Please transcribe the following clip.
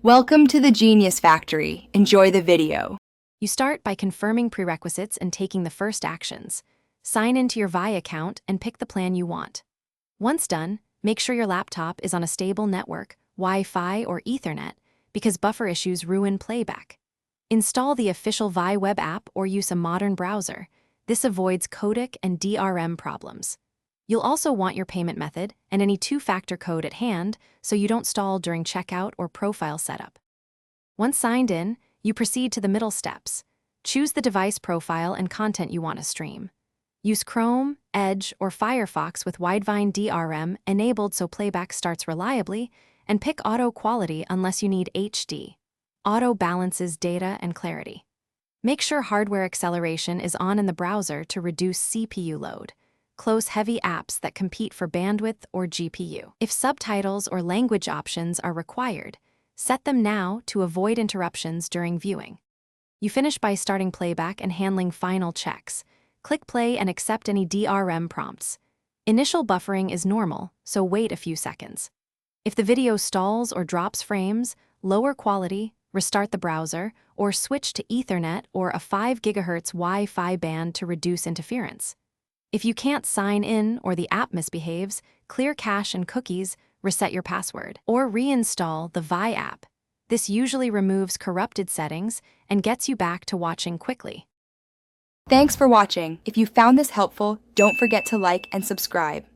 Welcome to the Genius Factory. Enjoy the video. You start by confirming prerequisites and taking the first actions. Sign into your Vi account and pick the plan you want. Once done, make sure your laptop is on a stable network, Wi-Fi or Ethernet, because buffer issues ruin playback. Install the official Vi web app or use a modern browser. This avoids codec and DRM problems. You'll also want your payment method and any two-factor code at hand so you don't stall during checkout or profile setup. Once signed in, you proceed to the middle steps. Choose the device profile and content you want to stream. Use Chrome, Edge, or Firefox with Widevine DRM enabled so playback starts reliably, and pick Auto Quality unless you need HD. Auto balances data and clarity. Make sure hardware acceleration is on in the browser to reduce CPU load. Close heavy apps that compete for bandwidth or GPU. If subtitles or language options are required, set them now to avoid interruptions during viewing. You finish by starting playback and handling final checks. Click play and accept any DRM prompts. Initial buffering is normal, so wait a few seconds. If the video stalls or drops frames, lower quality, restart the browser, or switch to Ethernet or a 5 GHz Wi-Fi band to reduce interference. If you can't sign in or the app misbehaves, clear cache and cookies, reset your password, or reinstall the Vi app. This usually removes corrupted settings and gets you back to watching quickly. Thanks for watching. If you found this helpful, don't forget to like and subscribe.